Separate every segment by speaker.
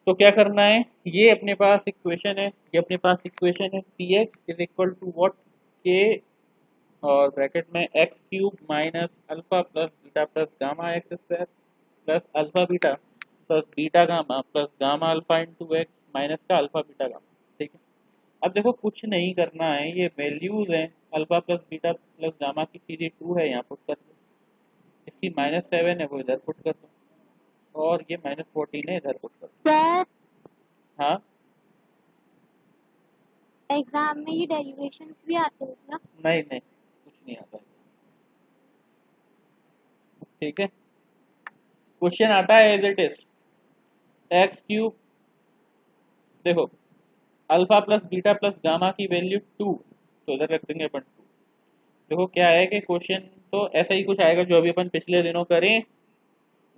Speaker 1: तो क्या करना है, ये अपने पास इक्वेशन है, ये अपने पास इक्वेशन है, P X is equal to what, के और ब्रैकेट में X cube minus alpha plus beta plus gamma X square plus alpha beta plus beta gamma plus gamma alpha into X minus का alpha beta gamma. ठीक है, अब देखो कुछ नहीं करना है, ये वैल्यूज हैं, alpha plus beta plus gamma की सीधी 2 है, यहाँ पुट कर दो, इसकी -7 है वो इधर पुट कर दो, और ये -14 है इधर पुट कर दो।
Speaker 2: सर
Speaker 1: हाँ
Speaker 2: एग्जाम में ये डेरिवेशंस भी आते हैं ना?
Speaker 1: नहीं नहीं कुछ नहीं आता है। ठीक है, क्वेश्चन आता है as it is, x cube, देखो alpha plus beta plus gamma की वैल्यू 2, तो इधर रख देंगे अपन 2। देखो क्या है कि क्वेश्चन तो ऐसा ही कुछ आएगा जो अभी अपन पिछले दिनों करें,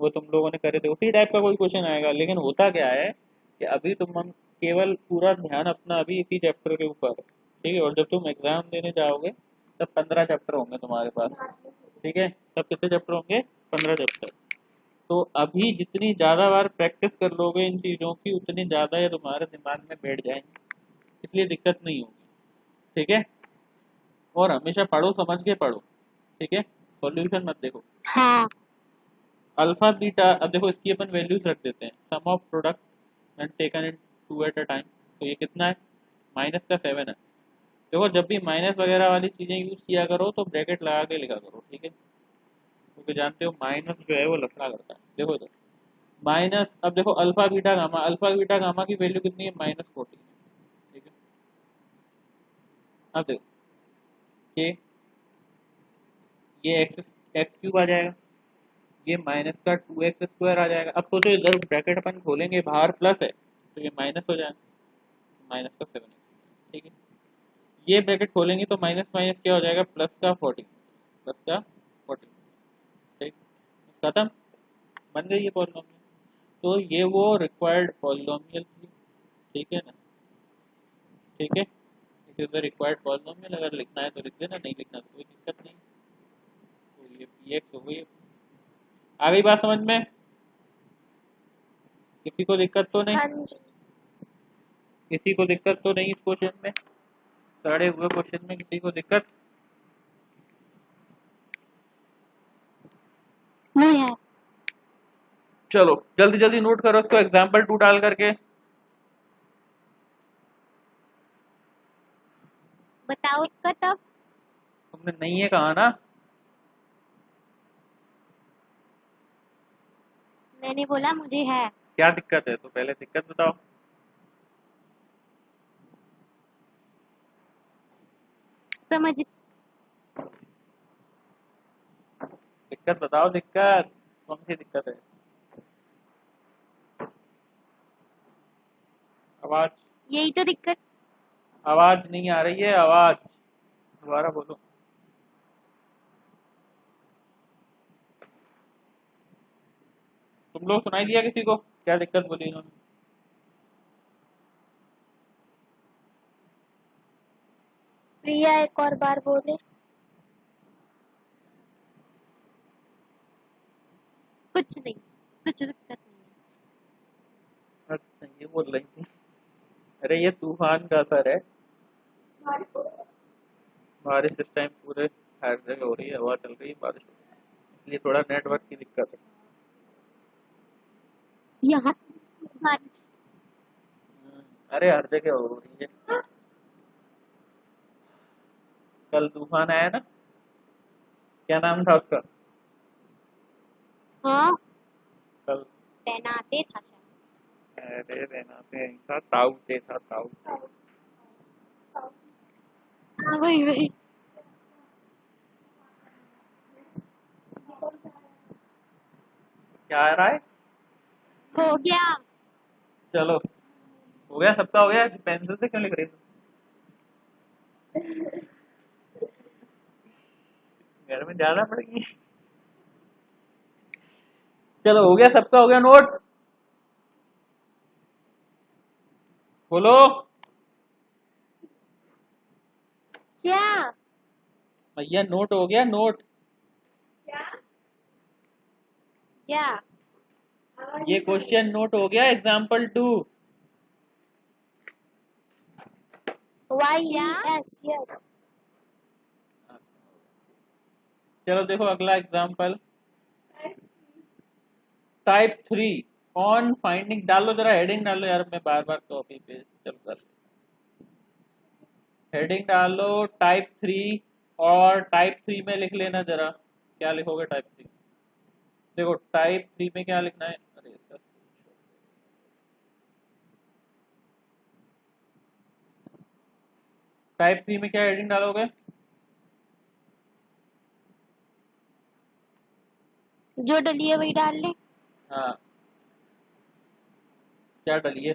Speaker 1: वो तुम लोगों ने करे थे उसी टाइप का कोई क्वेश्चन आएगा, लेकिन होता क्या है कि अभी तुम हम केवल पूरा ध्यान अपना अभी इसी चैप्टर के ऊपर है। ठीक है, और जब तुम एग्जाम देने जाओगे तब 15 चैप्टर होंगे तुम्हारे पास। ठीक है, तब कितने चैप्टर होंगे, 15 चैप्टर। तो अभी जितनी ज़्यादा बार प्रैक्टिस कर लोगे इन चीज़ों की, उतनी ज़्यादा ये तुम्हारे दिमाग में बैठ जाएंगे, इसलिए दिक्कत नहीं होगी। ठीक है, और हमेशा पढ़ो, समझ के पढ़ो। ठीक है, सॉल्यूशन मत देखो।
Speaker 2: हाँ।
Speaker 1: अल्फा बीटा, अब देखो इसकी अपन वैल्यूज रख देते हैं, sum of product and taken in 2 at a time, तो ये कितना है, -7 है। देखो जब भी माइनस वगैरह वाली चीज़ें यूज़ किया करो तो ब्रैकेट लगा के लिखा करो। ठीक है, क्योंकि जानते हो माइनस जो है वो लफड़ा करता है। देखो इधर माइनस, अब देखो अल्फा बीटा गामा की वैल्यू कितनी है, -14। ठीक है, अब देखो कि ये एक्स एक्स क्यूब आ जाएगा, ये माइनस का 2x स्क्वायर आ जाएगा। अब सोचो इधर ब्रैकेट अपन खोलेंगे, बाहर प्लस है तो ये माइनस हो जाएगा, माइनस का 7x। ठीक है, ये ब्रैकेट खोलेंगे तो माइनस माइनस क्या हो जाएगा, प्लस का 14, प्लस का 14। ठीक, खत्म, बन गई ये पॉलिनॉमियल। तो ये वो रिक्वायर्ड पॉलिनॉमियल थी। ठीक है ना, ठीक है, it is the required polynomial, अगर लिखना है तो लिख देना, नहीं लिखना तो कोई दिक्कत नहीं। तो ये पी एक्स हो गई। आ गई बात समझ में, किसी को दिक्कत तो नहीं,
Speaker 2: हाँ जी।
Speaker 1: किसी को दिक्कत तो नहीं इस क्वेश्चन में, सड़े हुए क्वेश्चन में किसी को दिक्कत?
Speaker 2: नहीं है।
Speaker 1: चलो जल्दी जल्दी नोट करो इसको एग्जाम्पल 2 डाल करके।
Speaker 2: बताओ इसका तब।
Speaker 1: तुमने नहीं है कहा ना,
Speaker 2: मैंने बोला मुझे है।
Speaker 1: क्या दिक्कत है, तो पहले दिक्कत बताओ।
Speaker 2: समझ।
Speaker 1: दिक्कत बताओ, दिक्कत कौन सी दिक्कत है? आवाज,
Speaker 2: यही तो दिक्कत।
Speaker 1: आवाज नहीं आ रही है, आवाज दोबारा बोलो। तुम लोग सुनाई दिया किसी को, क्या दिक्कत बोली इन्होंने?
Speaker 2: प्रिया एक और बार बोले। कुछ नहीं, कुछ दिक्कत नहीं
Speaker 1: अच्छा ये बोल रही थी, अरे ये तूफान का असर है,
Speaker 2: है।
Speaker 1: बारिश इस टाइम पूरे हर जगह हो रही है, हवा चल रही है, बारिश हो रही है, इसलिए थोड़ा नेटवर्क की दिक्कत है।
Speaker 2: यहाँ बारिश।
Speaker 1: अरे हर जगह हो रही है, कल तूफान आया ना, क्या नाम था उसका
Speaker 2: हाँ,
Speaker 1: कल?
Speaker 2: तैनाते था शायद।
Speaker 1: अरे रहना था, ताऊ से था, ताऊ से।
Speaker 2: हाँ वही वही।
Speaker 1: क्या आ रहा है?
Speaker 2: हो गया।
Speaker 1: चलो हो गया, सबका हो गया, पेंसिल से क्यों लिख रही हो? घर में ज्यादा पड़ेगी। चलो हो गया, सबका हो गया नोट, बोलो।
Speaker 2: क्या?
Speaker 1: भैया नोट हो गया, नोट।
Speaker 2: क्या?
Speaker 1: ये क्वेश्चन नोट हो गया एग्जाम्पल 2।
Speaker 2: YES, yes.
Speaker 1: चलो देखो अगला एग्जाम्पल टाइप 3 ऑन फाइंडिंग। डालो जरा हेडिंग डालो यार, मैं बार बार कॉपी पेस्ट चल कर। हेडिंग डालो टाइप 3 और टाइप 3 में लिख लेना जरा, क्या लिखोगे टाइप 3। देखो टाइप 3 में क्या लिखना है, अरे इसका टाइप 3 में क्या हेडिंग डालोगे?
Speaker 2: जो डली है वही डाल ले।
Speaker 1: हाँ क्या डालिए?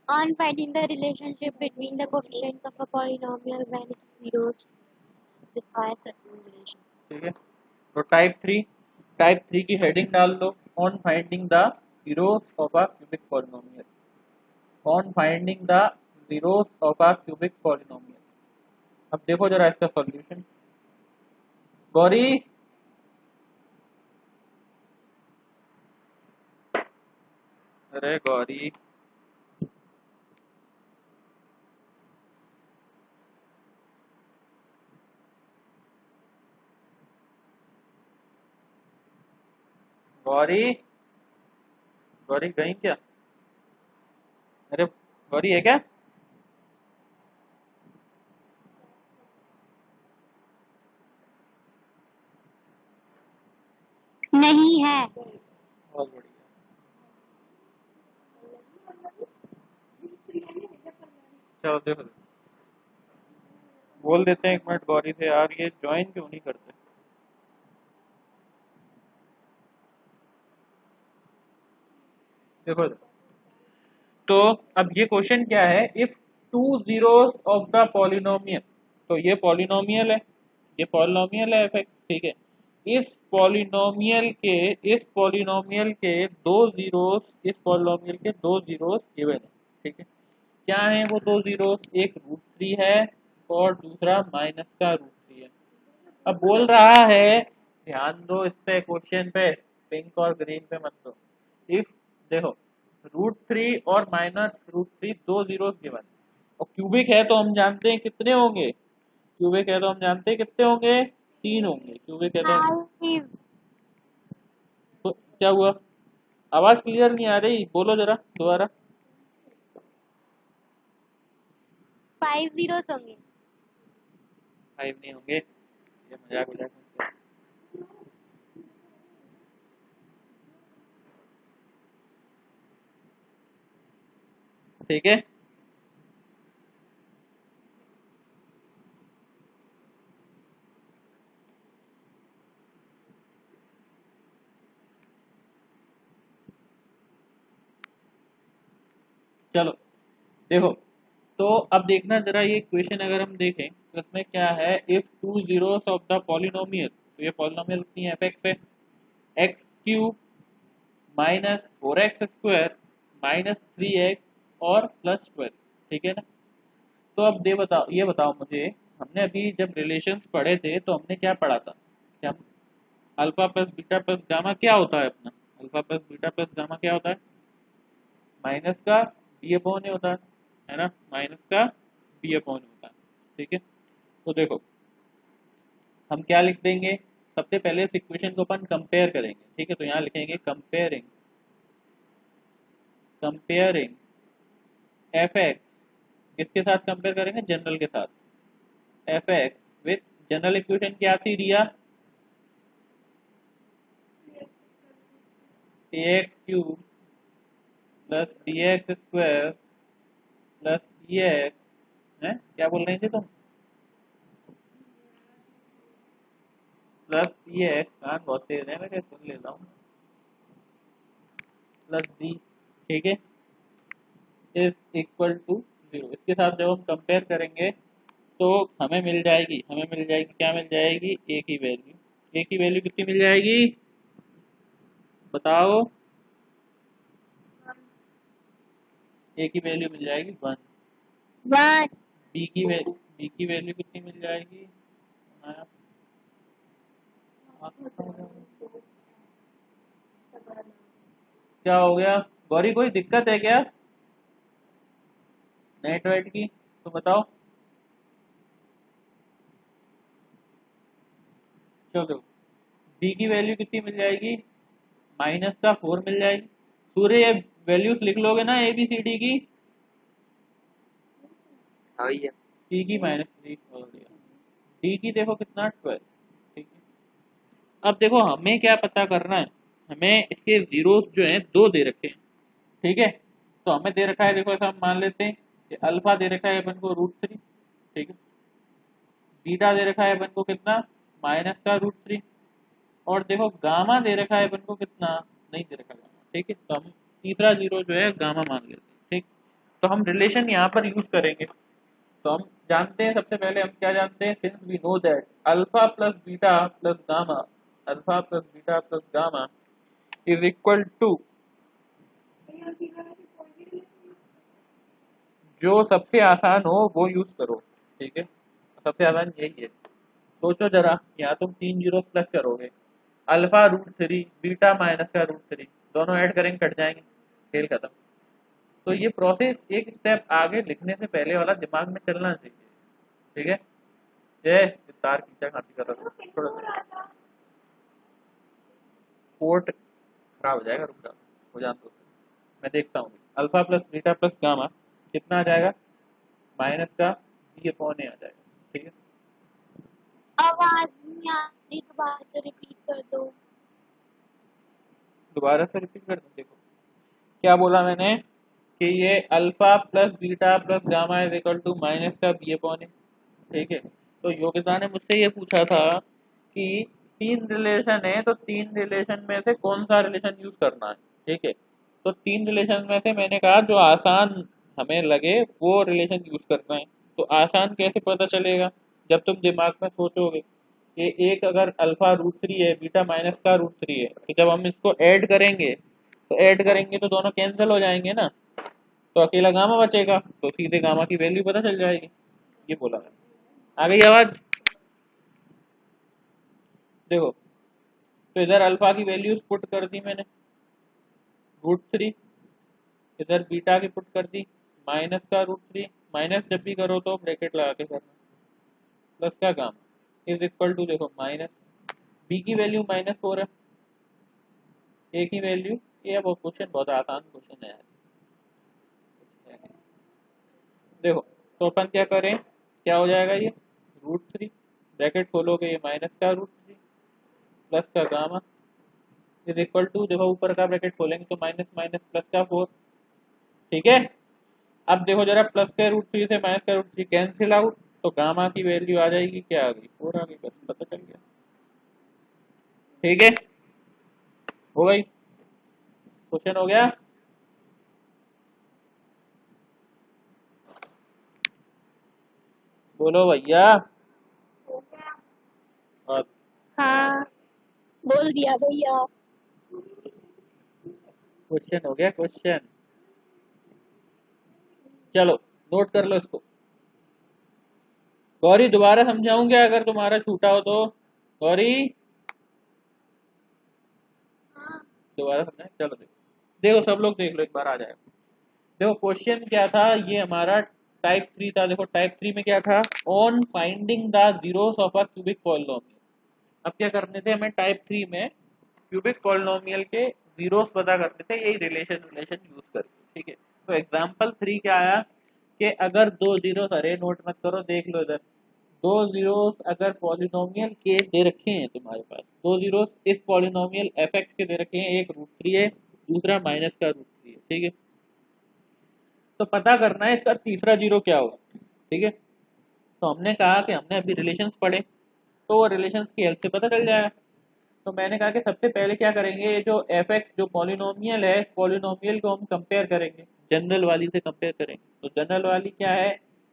Speaker 2: On finding the relationship between the coefficients of a polynomial when its zeros require certain relation.
Speaker 1: ठीक है, तो टाइप थ्री की हेडिंग डाल दो on finding the zeros of a cubic polynomial. On finding the zeros of a cubic polynomial. अब देखो जरा इसका सॉल्यूशन। गौरी अरे गौरी गौरी गौरी गई क्या? अरे गौरी है क्या?
Speaker 2: नहीं है।
Speaker 1: बहुत बढ़िया। चलो देखो बोल देते हैं एक मिनट गौरी से, यार ये ज्वाइन क्यों नहीं करते? देखो तो अब ये क्वेश्चन क्या है, if two zeros of the polynomial, तो ये पॉलिनोमियल है, ये पॉलिनोमियल है एफ एक्स, ठीक है। इस पॉलिनोमियल के इस पॉलिनोमियल के दो जीरोस, इस पॉलिनोमियल के दो जीरोस गिवन है, ठीक है। क्या है वो दो जीरोस? एक √3 है और दूसरा माइनस का √3 है। अब बोल रहा है, ध्यान दो इस पे क्वेश्चन पे, पिंक और ग्रीन पे मत दो। इफ देखो √3 और -√3 दो जीरो गिवन, और क्यूबिक है तो हम जानते हैं कितने होंगे, क्यूबिक है तो हम जानते हैं कितने होंगे, 3 होंगे। क्यूबिक है तो हम,
Speaker 2: 5
Speaker 1: तो क्या हुआ? आवाज क्लियर नहीं आ रही, बोलो जरा दोबारा।
Speaker 2: 5 zeros होंगे।
Speaker 1: 5 नहीं होंगे, ये मजाक मजाक में। ठीक है, चलो देखो, तो अब देखना जरा ये क्वेश्चन अगर हम देखें तो इसमें क्या है, if two zeros of the polynomial, तो ये पॉलिनोमियल कितनी है, एफ पे एक्स क्यूब -4x² -3x और +12, ठीक है ना। तो अब ये बताओ मुझे, हमने अभी जब रिलेशंस पढ़े थे तो हमने क्या पढ़ा था कि हम alpha plus beta plus gamma क्या होता है अपना, alpha plus beta plus gamma क्या होता है, माइनस का बी अपॉन ए होता है ना, माइनस का बी अपॉन ए होता है, ठीक है। तो देखो हम क्या लिख देंगे, सबसे पहले इस इक्वेशन को अपन कंपेयर करेंगे, ठीक है। तो यहाँ लिखेंगे कंपेयरिंग कंपेयरिंग एफ एक्स, किसके साथ कंपेयर करेंगे, जनरल के साथ, F X with general equation क्या थी Riya, A X cube plus B X square plus C X है, क्या बोल रही थी तुम, प्लस सी एक्स, कान बहुत तेज है, मैं क्या सुन लेता हूँ, प्लस डी, ठीक है, इज इक्वल टू 0। इसके साथ जब हम कंपेयर करेंगे तो हमें मिल जाएगी क्या मिल जाएगी, ए की वैल्यू, ए की वैल्यू कितनी मिल जाएगी बताओ, ए की वैल्यू मिल जाएगी 1।
Speaker 2: 1
Speaker 1: बी की वैल्यू कितनी मिल जाएगी, हाँ, क्या हो गया गौरी, कोई दिक्कत है क्या नेट वेट की, तो बताओ। चलो डी की वैल्यू कितनी मिल जाएगी, -4 मिल जाएगी। सूर्य ये वैल्यूज लिख लोगे ना ए बी सी डी की।
Speaker 3: हाँ भैया।
Speaker 1: सी की -3 हो गया, डी की देखो कितना 12। ठीक है, अब देखो हमें क्या पता करना है, हमें इसके जीरो जो हैं दो दे रखे हैं। ठीक है, तो हमें दे रखा है, देखो ऐसा हम मान लेते हैं कि अल्फा दे रखा है अपन को √3। ठीक है, बीटा दे रखा है अपन को कितना, -√3। और देखो गामा दे रखा है अपन को कितना, नहीं दे रखा गामा। ठीक है, तो हम तीसरा जीरो जो है गामा मान लेते हैं। ठीक, तो हम रिलेशन यहाँ पर यूज करेंगे। तो हम जानते हैं, सबसे पहले हम क्या जानते हैं, since we know that alpha plus beta plus gamma, alpha plus beta plus gamma is equal to, जो सबसे आसान हो वो यूज करो। ठीक है, सबसे आसान यही है। सोचो जरा, यहाँ तुम 3 जीरो प्लस करोगे, अल्फा √3 बीटा -√3, दोनों ऐड करेंगे कट जाएंगे, खेल खत्म। तो ये प्रोसेस एक स्टेप आगे लिखने से पहले वाला दिमाग में चलना चाहिए। ठीक है, ये तार खींचा खाती कर रहा था, थोड़ा सा पोर्ट खराब हो जाएगा, रुक जाओ, हो जान दो, मैं देखता हूँ। Alpha plus beta plus gamma कितना आ जाएगा, माइनस का b/a आ जाएगा। ठीक है,
Speaker 2: आवाज नहीं आ रही, दोबारा से रिपीट कर दो।
Speaker 1: दोबारा से रिपीट कर दूं, देखो क्या बोला मैंने कि ये alpha plus beta plus gamma is equal to minus का b/a। ठीक है, तो योगिता ने मुझसे ये पूछा था कि 3 रिलेशन है, तो 3 रिलेशन में से कौन सा रिलेशन यूज करना है। ठीक है, तो 3 रिलेशन में से मैंने कहा जो आसान हमें लगे वो रिलेशन यूज करना है। तो आसान कैसे पता चलेगा, जब तुम दिमाग में सोचोगे कि एक अगर अल्फा √3 है, बीटा -√3 है, तो जब हम इसको ऐड करेंगे तो दोनों कैंसिल हो जाएंगे ना, तो अकेला गामा बचेगा, तो सीधे गामा की वैल्यू पता चल जाएगी। ये बोला मैंने, आ गई आवाज। देखो, तो इधर अल्फा की वैल्यूज पुट कर दी मैंने √3, इधर बीटा की पुट कर दी -√3, माइनस जब भी करो तो ब्रैकेट लगा के करना, प्लस का गामा इज इक्वल टू, देखो माइनस बी की वैल्यू -4 है, ए की वैल्यू, ये अब क्वेश्चन बहुत आसान क्वेश्चन है यार। देखो, तो अपन क्या करें, क्या हो जाएगा ये √3, ब्रैकेट खोलोगे ये -√3 प्लस का गामा इज इक्वल टू, देखो ऊपर का ब्रैकेट खोलेंगे तो माइनस माइनस प्लस का 4। ठीक है, अब देखो जरा, प्लस का √3 से माइनस का √3 कैंसिल आउट, तो गामा की वैल्यू आ जाएगी, क्या आ गई 4 आ गई, बस पता चल गया। ठीक है, हो गई, क्वेश्चन हो गया। बोलो भैया। और
Speaker 2: हाँ, बोल दिया भैया।
Speaker 1: क्वेश्चन हो गया, क्वेश्चन, चलो नोट कर लो इसको। गौरी दोबारा समझाऊं क्या अगर तुम्हारा छूटा हो तो, गौरी
Speaker 2: हाँ,
Speaker 1: दोबारा समझाएं, चलो देखो, देखो सब लोग देख लो, एक बार आ जाएगा। देखो क्वेश्चन क्या था, ये हमारा टाइप 3 था। देखो टाइप 3 में क्या था, on finding the zeros of a cubic polynomial. अब क्या करने थे हमें टाइप 3 में, क्यूबिक पॉलिनोमियल के जीरोस पता करने थे, यही रिलेशन रिलेशन यूज करके। ठीक है, तो एग्जाम्पल 3 क्या आया कि अगर दो जीरोस, अरे नोट मत करो, देख लो इधर, दो जीरोस अगर पॉलिनोमियल के दे रखे हैं तुम्हारे पास, दो जीरोस इस पॉलिनोमियल f(x) के दे रखे हैं, एक √3 है, दूसरा माइनस का √3 है। ठीक है, तो पता करना है इसका तीसरा जीरो क्या होगा। ठीक है, तो हमने कहा कि हमने अभी रिलेशंस पढ़े, तो वो रिलेशंस की हेल्प से पता चल जाएगा। तो मैंने कहा कि सबसे पहले क्या करेंगे, ये जो f(x) जो पॉलिनोमियल है, इस पॉलिनोमियल को हम कंपेयर करेंगे, जनरल वाली से कंपेयर करेंगे। तो जनरल वाली क्या है,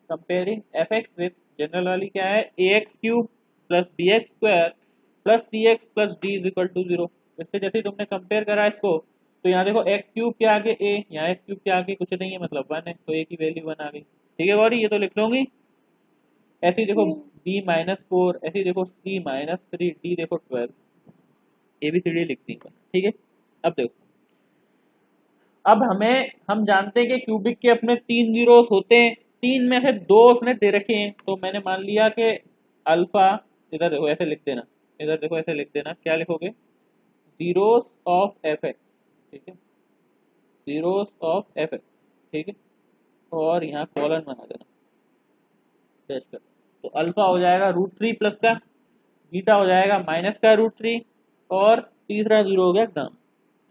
Speaker 1: कंपेयरिंग f(x) विद जनरल वाली क्या है, ax³ plus bx² plus cx plus d is equal to 0। इससे जैसे ही तुमने कंपेयर करा इसको, तो यहाँ देखो x³ के आगे a, यहाँ x³ के आगे कुछ नहीं है, मतलब 1 है, तो a की वैल्यू 1 आ गई। ठीक है गौरी, ये तो लिख लूंगी। ऐसे ही देखो b -4, ऐसे ही देखो c -3, d देखो 12, ABCD लिख दी, ठीक है। अब देखो, अब हम जानते हैं कि क्यूबिक के अपने 3 जीरोस होते हैं, 3 में से 2 उसने दे रखे हैं, तो मैंने मान लिया कि अल्फा, इधर देखो ऐसे लिख देना, इधर देखो ऐसे लिख देना, क्या लिखोगे, जीरोस ऑफ एफ एक्स, ठीक है, जीरोस ऑफ एफ एक्स, ठीक है, और यहाँ कॉलन बना देना डैश कर। तो अल्फा हो जाएगा √3 प्लस का, बीटा हो जाएगा माइनस का √3, और तीसरा जीरो हो गया गामा,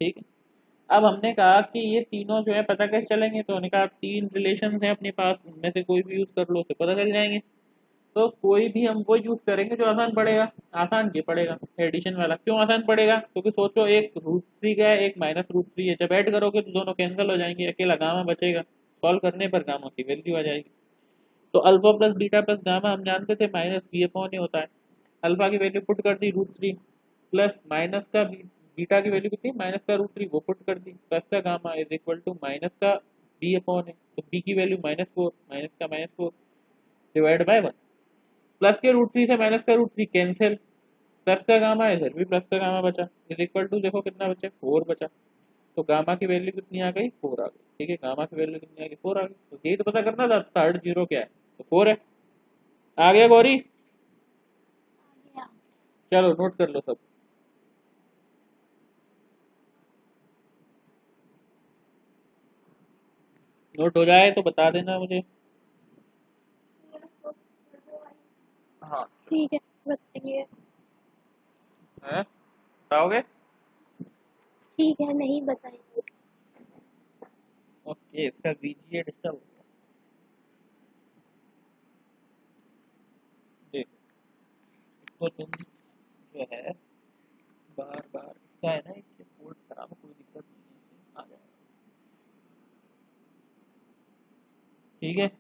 Speaker 1: ठीक है। अब हमने कहा कि ये तीनों जो है पता कैसे चलेंगे, तो हमने कहा 3 रिलेशन हैं अपने पास, उनमें से कोई भी यूज़ कर लो, उससे पता चल जाएंगे। तो कोई भी हम वो यूज़ करेंगे जो आसान पड़ेगा। आसान ये पड़ेगा एडिशन वाला, क्यों आसान पड़ेगा, क्योंकि सोचो एक √3 का है, एक -√3 है, जब ऐड करोगे तो दोनों कैंसिल हो जाएंगे, अकेला गामा बचेगा, सॉल्व करने पर गामा की वैल्यू आ जाएगी। तो alpha plus beta plus gamma हम जानते थे -b/a होता है, अल्फा की वैल्यू पुट कर दी √3, प्लस माइनस का बीटा की वैल्यू कितनी, माइनस का √3 वो पुट कर दी, प्लस का gamma is equal to minus का b/a, तो b की वैल्यू -4, माइनस का -4 डिवाइड बाय 1, प्लस के √3 से माइनस का √3 कैंसिल, प्लस का गामा है, इधर भी प्लस का गामा बचा, इज इक्वल टू देखो कितना बचा, 4 बचा। तो गामा की वैल्यू कितनी आ गई, 4 आ गई, ठीक है, गामा की वैल्यू कितनी आ गई, 4 आ गई। तो यही तो पता करना था, थर्ड जीरो क्या है, तो 4 है। आ गया गौरी,
Speaker 2: Yeah.
Speaker 1: चलो नोट कर लो सब। नोट हो जाए तो बता देना मुझे। हाँ
Speaker 2: ठीक है, बताएंगे।
Speaker 1: है, बताओगे,
Speaker 2: ठीक है, नहीं बताएंगे।
Speaker 1: ओके, इसका VGA डिस्टर्ब हो गया। देख, इसको तुम जो है बार बार, इसका है ना, इसके पोर्ट खराब है, कोई दिक्कत नहीं है, आ जाएगा, ठीक है।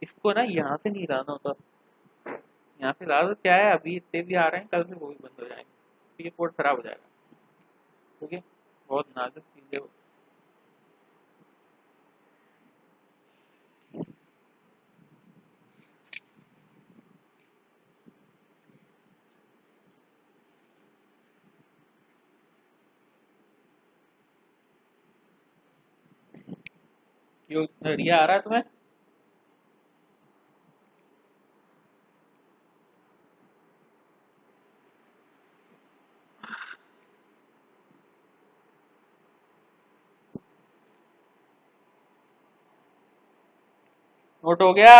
Speaker 1: इसको ना यहाँ से नहीं लाना होता, यहाँ से ला दो, क्या है अभी इतने भी आ रहे हैं, कल से वो भी बंद हो जाएंगे, तो ये पोर्ट खराब हो जाएगा, ठीक है, बहुत नाजुक चीज़ है वो। क्यों रिया आ रहा है तुम्हें, नोट हो गया,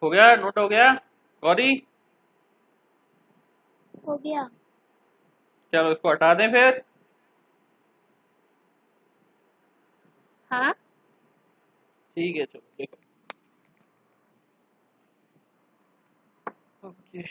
Speaker 1: हो गया, नोट हो गया गौरी,
Speaker 2: हो गया।
Speaker 1: चलो इसको हटा दें फिर,
Speaker 2: हाँ,
Speaker 1: ठीक है, चलो देखो, ओके,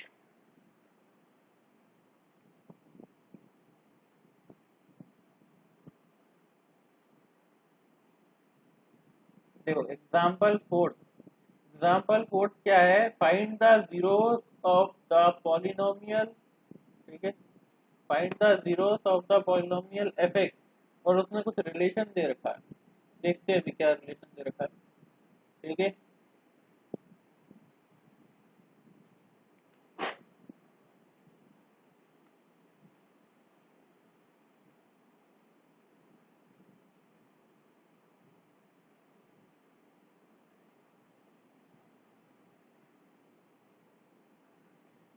Speaker 1: देखो एग्जाम्पल 4 क्या है, find the zeros of the polynomial, ठीक है, find the zeros of the polynomial F x, और उसमें कुछ रिलेशन दे रखा है, देखते हैं अभी क्या रिलेशन दे रखा है, ठीक है।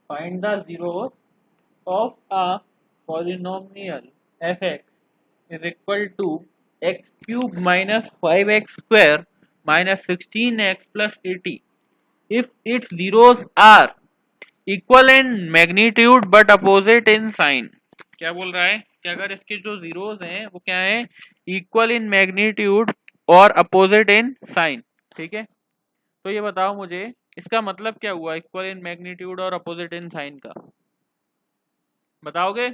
Speaker 1: Find the zeros of a polynomial F X is equal to x³ minus 5x² minus 16x plus 80 if its zeros are equal in magnitude but opposite in sign. क्या बोल रहा है कि अगर इसके जो जीरोस हैं वो क्या है, इक्वल इन मैग्नीट्यूड और अपोजिट इन साइन। ठीक है, तो ये बताओ मुझे इसका मतलब क्या हुआ, इक्वल इन मैग्नीट्यूड और अपोजिट इन साइन का, बताओगे?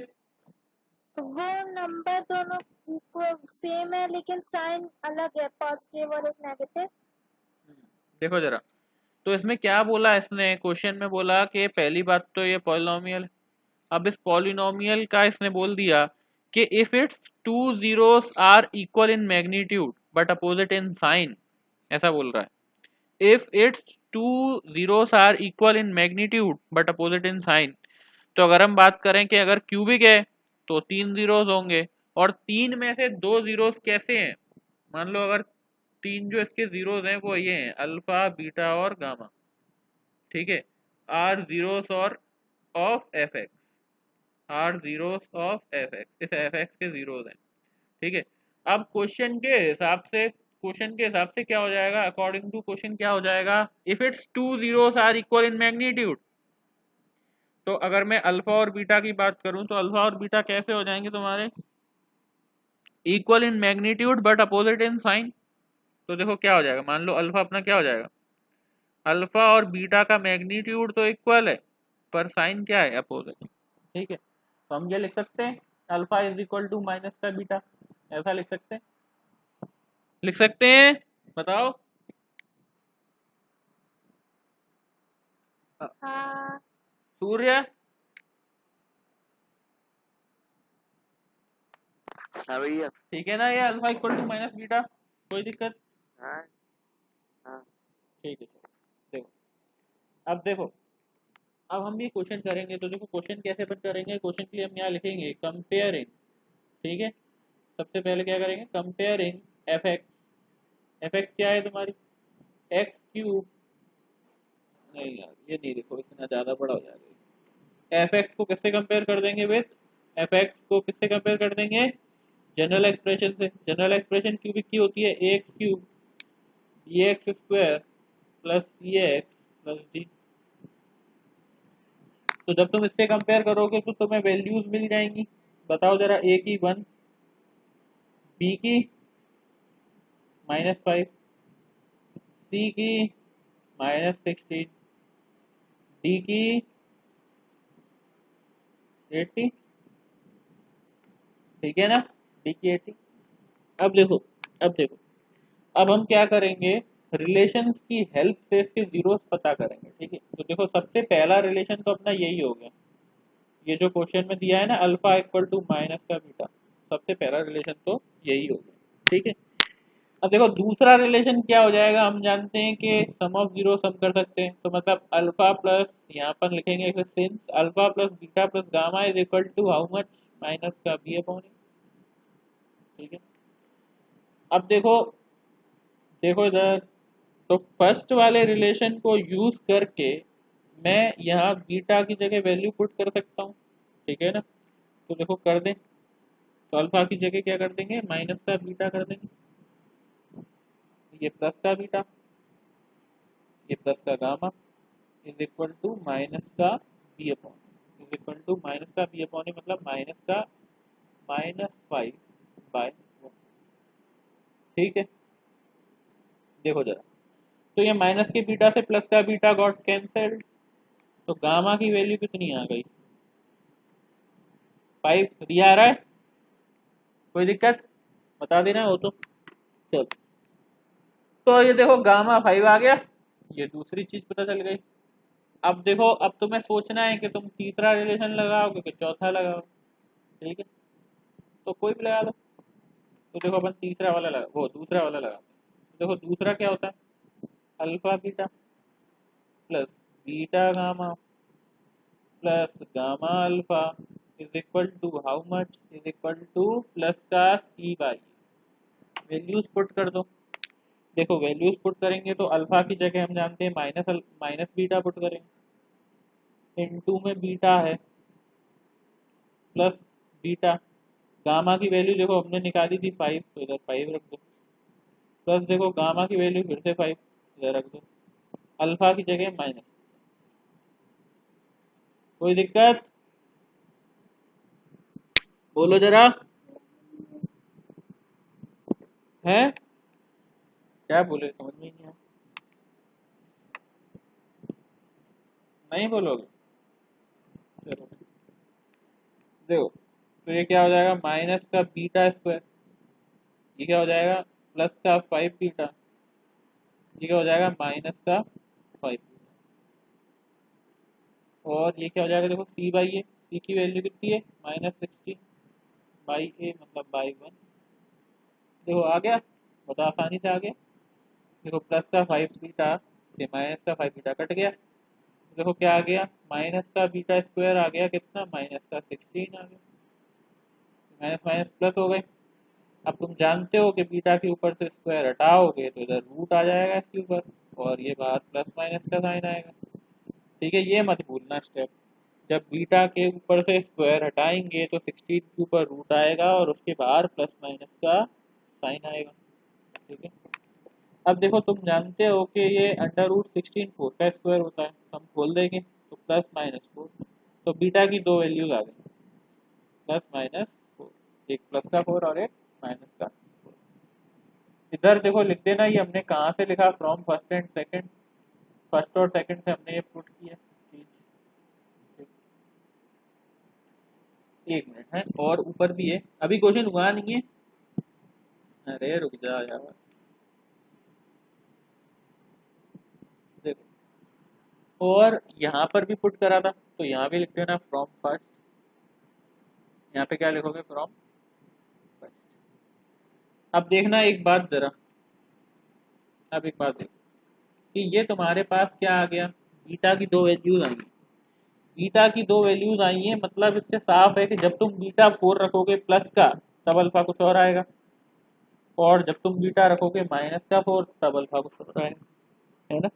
Speaker 3: वो नंबर दोनों सेम है लेकिन साइन अलग है, पॉजिटिव और एक नेगेटिव।
Speaker 1: देखो जरा, तो इसमें क्या बोला इसने, क्वेश्चन में बोला कि पहली बात तो ये पॉलिनोमियल है। अब इस पॉलिनोमियल का इसने बोल दिया कि if its two zeros are equal in magnitude but opposite in sign, ऐसा बोल रहा है। If its two zeros are equal in magnitude but opposite in sign, तो अगर हम बात करें कि अगर क्यूबिक है तो तीन जीरोस होंगे, और तीन में से दो जीरोस कैसे हैं, मान लो अगर तीन जो इसके जीरोस हैं वो ये हैं, अल्फा बीटा और गामा। ठीक है, आर जीरोस और of F X, are zeros of F X, इस एफ एक्स के जीरोस हैं। ठीक है, अब क्वेश्चन के हिसाब से क्या हो जाएगा, अकॉर्डिंग टू क्वेश्चन क्या हो जाएगा, if its two zeros are equal in magnitude, तो अगर मैं अल्फा और बीटा की बात करूं तो अल्फा और बीटा कैसे हो जाएंगे तुम्हारे, equal in magnitude but opposite in sign. तो देखो क्या हो जाएगा, मान लो अल्फा अपना क्या हो जाएगा, अल्फा और बीटा का मैग्नीट्यूड तो इक्वल है पर साइन क्या है, अपोजिट। ठीक है, तो हम ये लिख सकते हैं alpha is equal to minus का बीटा, ऐसा लिख सकते हैं, लिख सकते हैं, बताओ?
Speaker 3: हाँ
Speaker 1: सूर्य,
Speaker 4: हाँ भैया।
Speaker 1: ठीक है ना, ये alpha equal to minus beta, कोई दिक्कत?
Speaker 4: हाँ हाँ
Speaker 1: ठीक है, चलो देखो, अब देखो, अब हम ये क्वेश्चन करेंगे तो देखो क्वेश्चन कैसे बन करेंगे, क्वेश्चन के लिए हम यहाँ लिखेंगे कंपेयरिंग। ठीक है, सबसे पहले क्या करेंगे, comparing F x, F x क्या है तुम्हारी, एक्स क्यूब, नहीं यार ये नहीं, देखो इतना ज़्यादा बड़ा हो जाएगा। एफ एक्स को किससे कंपेयर कर देंगे विद, एफ एक्स को किससे कंपेयर कर देंगे, जनरल एक्सप्रेशन से। जनरल एक्सप्रेशन क्यूबिक की होती है A X cube B X square plus C X plus D. तो जब तुम इससे कंपेयर करोगे तो तुम्हें वैल्यूज मिल जाएंगी, बताओ जरा, ए की 1, बी की -5, सी की -16, डी की 80। ठीक है ना, डी की 80। अब देखो अब हम क्या करेंगे, रिलेशंस की हेल्प से इसके जीरोस पता करेंगे। ठीक है, तो देखो सबसे पहला रिलेशन तो अपना यही हो गया, ये जो क्वेश्चन में दिया है ना, अल्फा इक्वल टू माइनस का बीटा, सबसे पहला रिलेशन तो यही हो गया। ठीक है, अब देखो दूसरा रिलेशन क्या हो जाएगा, हम जानते हैं कि सम ऑफ जीरो सम कर सकते हैं, तो मतलब अल्फा प्लस, यहाँ पर लिखेंगे since alpha plus beta plus gamma is equal to how much, minus का बी अपॉन ए। ठीक है, अब देखो, देखो इधर, तो फर्स्ट वाले रिलेशन को यूज करके मैं यहाँ बीटा की जगह वैल्यू पुट कर सकता हूँ। ठीक है ना, तो देखो कर दें, तो अल्फा की जगह क्या कर देंगे, माइनस का बीटा कर देंगे, ये प्लस का बीटा, ये प्लस का gamma is equal to minus का B upon, is equal to minus का बी अपॉन, मतलब माइनस का -5/1। ठीक है, देखो जरा, तो ये माइनस के बीटा से प्लस का बीटा गॉट कैंसल्ड, तो गामा की वैल्यू कितनी आ गई, 5 दिया आ रहा है, कोई दिक्कत, बता देना हो तो। चलो, तो ये देखो गामा 5 आ गया, ये दूसरी चीज पता चल गई। अब देखो, अब तुम्हें सोचना है कि तुम तीसरा रिलेशन लगाओगे कि चौथा लगाओगे। ठीक है, तो कोई भी लगा दो, तो देखो अपन तीसरा वाला लगा, वो दूसरा वाला लगा, देखो दूसरा क्या होता है, alpha beta plus beta gamma plus gamma alpha is equal to how much, is equal to plus का सी बाई, वैल्यूज पुट कर दो। देखो वैल्यूज पुट करेंगे तो अल्फा की जगह हम जानते हैं माइनस बीटा पुट करेंगे, इनटू में बीटा है प्लस बीटा, गामा की वैल्यू देखो हमने निकाली थी 5, तो इधर 5 रख दो, प्लस देखो गामा की वैल्यू फिर से 5 इधर रख दो, अल्फा की जगह माइनस, कोई दिक्कत? बोलो जरा। है क्या बोले, समझ में नहीं आया। नहीं बोलोगे? चलो देखो, तो ये क्या हो जाएगा, माइनस का बीटा स्क्वायर, ये क्या हो जाएगा प्लस का 5 बीटा, ये क्या हो जाएगा माइनस का 5, और ये क्या हो जाएगा देखो सी बाई ए, सी की वैल्यू कितनी है -16 बाई ए मतलब बाई 1। देखो आ गया, बता आसानी से आ गया। देखो प्लस का 5 बीटा से माइनस का 5 बीटा कट गया, देखो क्या आ गया, माइनस का बीटा स्क्वायर आ गया कितना, -16 आ गया, माइनस माइनस प्लस हो गए। अब तुम जानते हो कि बीटा के ऊपर से स्क्वायर हटाओगे तो इधर रूट आ जाएगा इसके ऊपर, और ये बात प्लस माइनस का साइन आएगा। ठीक है, ये मत भूलना स्टेप, जब बीटा के ऊपर से स्क्वायर हटाएंगे तो 16 के ऊपर रूट आएगा और उसके बाहर प्लस माइनस का साइन आएगा। ठीक है, अब देखो तुम जानते हो कि ये अंडर रूट 16 4 का स्क्वायर होता है, तो हम खोल देंगे तो प्लस माइनस 4, तो बीटा की दो वैल्यूज आ गई, प्लस माइनस 4, एक प्लस का 4 और एक माइनस का 4। इधर देखो लिख देना, ये हमने कहाँ से लिखा, from first and second, first और सेकंड से हमने ये पुट किया चीज। एक मिनट है, और ऊपर भी है, अभी क्वेश्चन हुआ नहीं है, अरे रुक जा यार। देखो, और यहाँ पर भी पुट करा था, तो यहाँ भी लिख देना फ्रॉम फर्स्ट, यहाँ पे क्या लिखोगे फ्रॉम फर्स्ट। अब देखना एक बात जरा, अब एक बात देखो कि ये तुम्हारे पास क्या आ गया, बीटा की दो वैल्यूज आई हैं, बीटा की दो वैल्यूज आई हैं, मतलब इससे साफ है कि जब तुम बीटा 4 रखोगे प्लस का तब अल्फा कुछ और आएगा, और जब तुम बीटा रखोगे माइनस का 4 तब अल्फा कुछ और आएगा, है ना?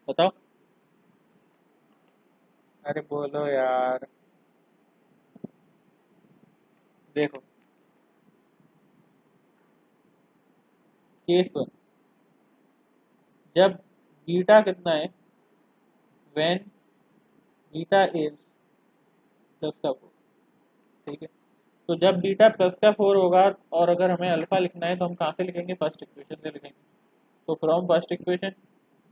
Speaker 1: बताओ, अरे बोलो यार। देखो केस 1, जब बीटा कितना है, व्हेन बीटा इज प्लस का 4, ठीक है, तो जब बीटा प्लस का 4 होगा और अगर हमें अल्फा लिखना है तो हम कहाँ से लिखेंगे, फर्स्ट इक्वेशन से लिखेंगे, तो फ्रॉम फर्स्ट इक्वेशन,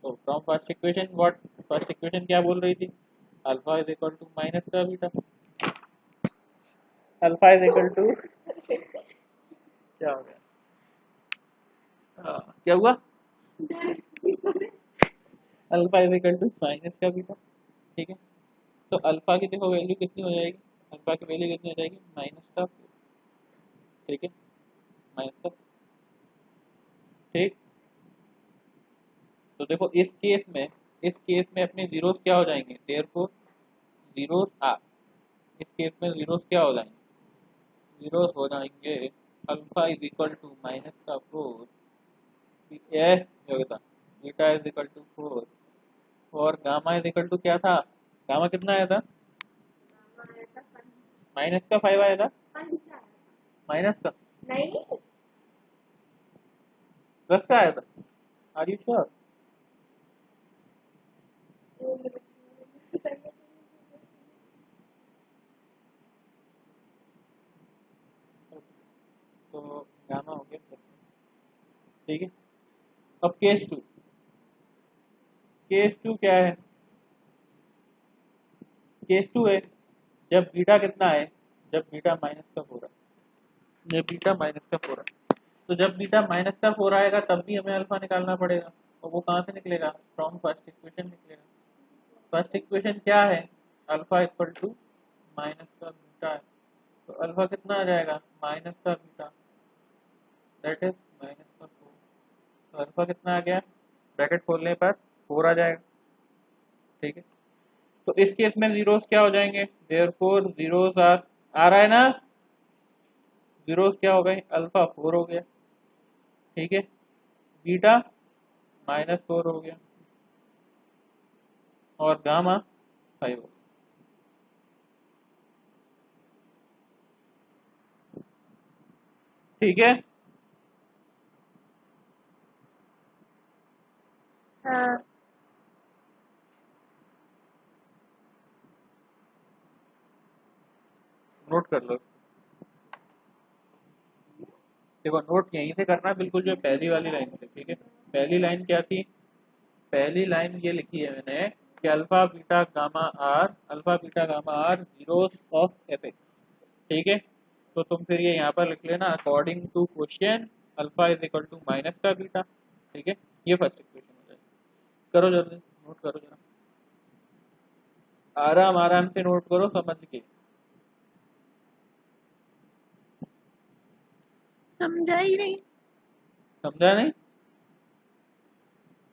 Speaker 1: तो from first equation what, first equation क्या बोल रही थी, alpha is equal to minus का beta, alpha is equal to क्या हो गया, क्या हुआ, alpha is equal to minus का बीटा। ठीक है, तो अल्फा की देखो वैल्यू कितनी हो जाएगी, अल्फा की वैल्यू कितनी हो जाएगी माइनस का 4, ठीक है, माइनस का, ठीक। तो देखो इस केस में अपने जीरोस क्या हो जाएंगे, देयरफॉर जीरोस आर, इस केस में जीरोस क्या हो जाएंगे, जीरोस हो जाएंगे, alpha is equal to minus का 4, योग्यता बीटा इज इक्वल टू 4, और गामा इज इक्वल टू क्या था, गामा कितना आया था, माइनस का 5 आया था, माइनस का
Speaker 3: नहीं,
Speaker 1: प्लस का आया था, आर यू श्योर? तो गामा हो गया प्लस, ठीक है। अब केस 2, केस 2 क्या है, केस 2 है जब बीटा कितना है, जब बीटा माइनस का 4 है, जब बीटा माइनस का 4 है, तो जब बीटा माइनस का 4 आएगा तब भी हमें अल्फा निकालना पड़ेगा, और वो कहाँ से निकलेगा, फ्रॉम फर्स्ट इक्वेशन निकलेगा। फर्स्ट इक्वेशन क्या है, अल्फा इक्वल टू माइनस का बीटा है, तो अल्फा कितना आ जाएगा माइनस का बीटा, दैट इज माइनस का 4, तो अल्फा कितना आ गया, ब्रैकेट खोलने पर 4 आ जाएगा, ठीक है। तो इस केस में जीरोस क्या हो जाएंगे, देयरफॉर जीरोस आ रहा है ना, जीरोस क्या हो गए, अल्फा 4 हो गया, ठीक है, बीटा -4 हो गया, और गामा 5 हो गया, ठीक है।
Speaker 3: हाँ,
Speaker 1: नोट कर लो। देखो नोट यहीं से करना है, बिल्कुल जो पहली वाली लाइन से, ठीक है। पहली लाइन क्या थी? पहली लाइन ये लिखी है मैंने कि alpha beta gamma are zeros of F X, ठीक है। तो तुम फिर ये यहाँ पर लिख लेना according to question alpha is equal to minus का बीटा, ठीक है। ये फर्स्ट इक्वेशन हो जाएगी। करो जल्दी, नोट करो जरा, आराम आराम से नोट करो समझ के।
Speaker 3: समझा ही नहीं।
Speaker 1: समझा नहीं?